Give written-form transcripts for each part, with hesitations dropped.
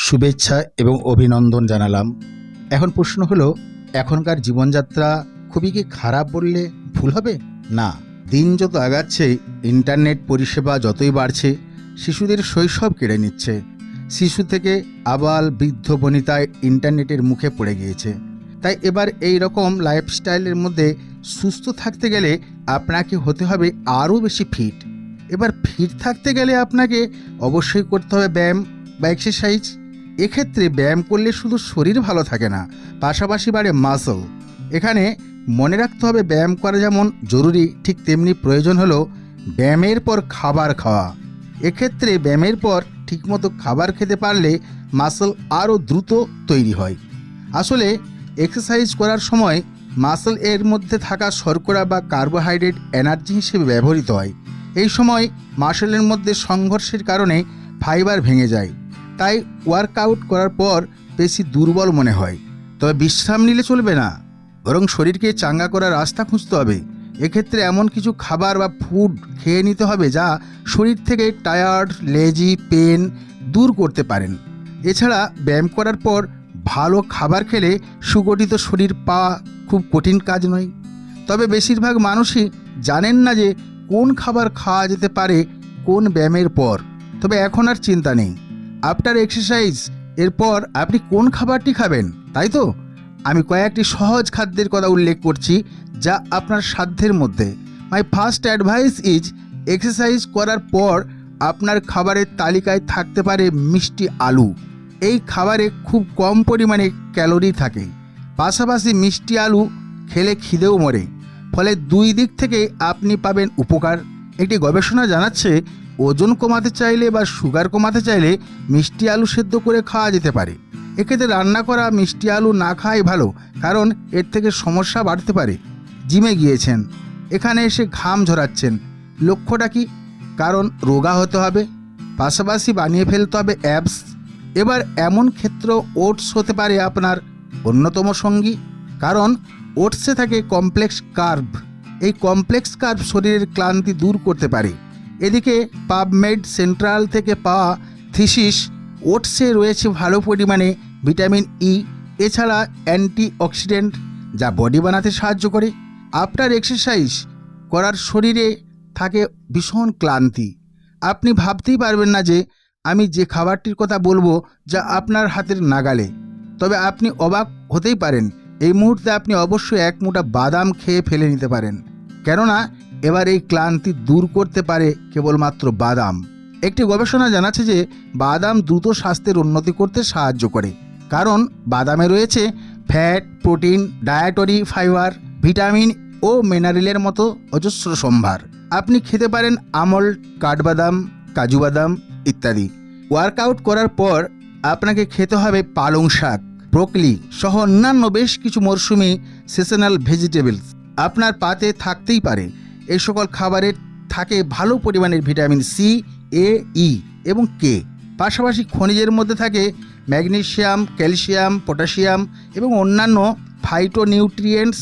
শুভেচ্ছা এবং অভিনন্দন জানালাম। এখন প্রশ্ন হলো, এখনকার জীবনযাত্রা খুবই কি খারাপ বললে ভুল হবে? না, দিন যত আগাচ্ছে, ইন্টারনেট পরিষেবা যতই বাড়ছে, শিশুদের শৈশব কেড়ে নিচ্ছে। শিশু থেকে আবাল বৃদ্ধ বনিতায় ইন্টারনেটের মুখে পড়ে গিয়েছে। তাই এবার এই রকম লাইফস্টাইলের মধ্যে সুস্থ থাকতে গেলে আপনাকে হতে হবে আরও বেশি ফিট। এবার ফিট থাকতে গেলে আপনাকে অবশ্যই করতে হবে ব্যায়াম বা এক্সারসাইজ। এক্ষেত্রে ব্যায়াম করলে শুধু শরীর ভালো থাকে না, পাশাপাশি বাড়ে মাসল। এখানে মনে রাখতে হবে, ব্যায়াম করা যেমন জরুরি, ঠিক তেমনি প্রয়োজন হলো ব্যায়ামের পর খাবার খাওয়া। এক্ষেত্রে ব্যায়ামের পর ঠিকমতো খাবার খেতে পারলে মাসল আরও দ্রুত তৈরি হয়। আসলে এক্সারসাইজ করার সময় মাসল এর মধ্যে থাকা শর্করা বা কার্বোহাইড্রেট এনার্জি হিসেবে ব্যবহৃত হয়। এই সময় মাসলের মধ্যে সংঘর্ষের কারণে ফাইবার ভেঙে যায়, তাই ওয়ার্কআউট করার পর বেশি দুর্বল মনে হয়। তবে বিশ্রাম নিলে চলবে না, বরং শরীরকে চাঙ্গা করার রাস্তা খুঁজতে হবে। এক্ষেত্রে এমন কিছু খাবার বা ফুড খেয়ে নিতে হবে যা শরীর থেকে টায়ার্ড, লেজি, পেন দূর করতে পারেন। এছাড়া ব্যায়াম করার পর ভালো খাবার খেলে সুগঠিত শরীর পাওয়া খুব কঠিন কাজ নয়। তবে বেশিরভাগ মানুষই জানেন না যে কোন খাবার খাওয়া যেতে পারে কোন ব্যায়ামের পর। তবে এখন আর চিন্তা নেই, আফটার এক্সারসাইজ এরপর আপনি কোন খাবারটি খাবেন, তাই তো? আমি কয়েকটি সহজ খাদ্যের কথা উল্লেখ করছি যা আপনার সাধ্যের মধ্যে। My first advice is, exercise করার পর আপনার খাবারের তালিকায় থাকতে পারে মিষ্টি আলু। এই খাবারে খুব কম পরিমাণে ক্যালোরি থাকে, পাশাপাশি মিষ্টি আলু খেলে খিদেও মরে, ফলে দুই দিক থেকে আপনি পাবেন উপকার। একটি গবেষণা জানাচ্ছে, ওজন কমাতে চাইলে বা সুগার কমাতে চাইলে মিষ্টি আলু সেদ্ধ করে খাওয়া যেতে পারে। এক্ষেত্রে রান্না করা মিষ্টি আলু না খাওয়াই ভালো, কারণ এর থেকে সমস্যা বাড়তে পারে। জিমে গিয়েছেন, এখানে এসে ঘাম ঝরাচ্ছেন, লক্ষ্যটা কি? কারণ রোগা হতে হবে, পাশাপাশি বানিয়ে ফেলতে হবে অ্যাবস। এবার এমন ক্ষেত্র ওটস হতে পারে আপনার অন্যতম সঙ্গী, কারণ ওটসে থাকে কমপ্লেক্স কার্ব। এই কমপ্লেক্স কার্ব শরীরের ক্লান্তি দূর করতে পারে। এদিকে পাবমেড সেন্ট্রাল থেকে পাওয়া থিসিস, ওটসে রয়েছে ভালো পরিমাণে ভিটামিন ই, এছাড়া অ্যান্টিঅক্সিডেন্ট যা বডি বানাতে সাহায্য করে। আফটার এক্সারসাইজ করার শরীরে থাকে ভীষণ ক্লান্তি। আপনি ভাবতেই পারবেন না যে আমি যে খাবারটির কথা বলবো যা আপনার হাতের নাগালে। তবে আপনি অবাক হতেই পারেন, এই মুহূর্তে আপনি অবশ্যই এক মুঠা বাদাম খেয়ে ফেলে নিতে পারেন, কেননা এবার এই ক্লান্তি দূর করতে পারে কেবলমাত্র বাদাম। একটি গবেষণা জানাচ্ছে যে বাদাম দ্রুত স্বাস্থ্যের উন্নতি করতে সাহায্য করে, কারণ বাদামে রয়েছে fat, protein, dietary fibre, vitamin ও মিনারেলের মতো অজস্র সম্ভার। আপনি খেতে পারেন আমন্ড, কাঠবাদাম, কাজু বাদাম ইত্যাদি। ওয়ার্কআউট করার পর আপনাকে খেতে হবে পালং শাক, ব্রোকলি সহ অন্যান্য বেশ কিছু মরশুমি সিজনাল ভেজিটেবলস আপনার পাতে থাকতেই পারে। এই সকল খাবারে থাকে ভালো পরিমাণের ভিটামিন সি, এ, ই এবং কে। পাশাপাশি খনিজের মধ্যে থাকে ম্যাগনেসিয়াম, ক্যালসিয়াম, পটাশিয়াম এবং অন্যান্য ফাইটোনিউট্রিয়েন্টস।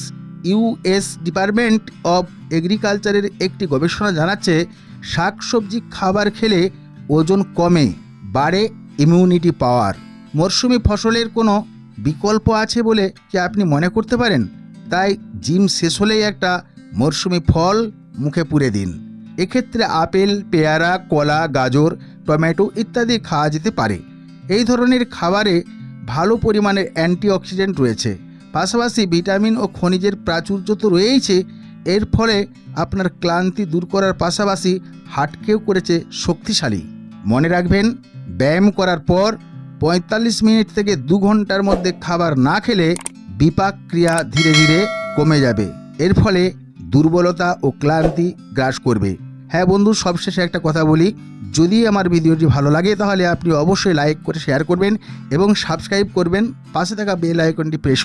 ইউএস ডিপার্টমেন্ট অব এগ্রিকালচারের একটি গবেষণা জানাচ্ছে, শাকসবজি খাবার খেলে ওজন কমে, বাড়ে ইমিউনিটি পাওয়ার। মরশুমি ফসলের কোনো বিকল্প আছে বলে কি আপনি মনে করতে পারেন? তাই জিম শেষ হলেই একটা মরশুমি ফল মুখে পুরে দিন। এক্ষেত্রে আপেল, পেয়ারা, কলা, গাজর, টমেটো ইত্যাদি খাওয়া যেতে পারে। এই ধরনের খাবারে ভালো পরিমাণের অ্যান্টিঅক্সিডেন্ট রয়েছে, পাশাপাশি ভিটামিন ও খনিজের প্রাচুর্য তো রয়েইছে। এর ফলে আপনার ক্লান্তি দূর করার পাশাপাশি হার্টকেও করেছে শক্তিশালী। মনে রাখবেন, ব্যায়াম করার পর 45 মিনিট থেকে 2 ঘন্টার মধ্যে খাবার না খেলে বিপাক ক্রিয়া ধীরে ধীরে কমে যাবে। এর ফলে দুর্বলতা ও ক্লান্তি গ্রাস করবে। হ্যাঁ বন্ধু, সবশেষে একটা কথা বলি, যদি আমার ভিডিওটি ভালো লাগে তাহলে আপনি অবশ্যই লাইক করে শেয়ার করবেন এবং সাবস্ক্রাইব করবেন। পাশে থাকা বেল আইকনটি প্রেস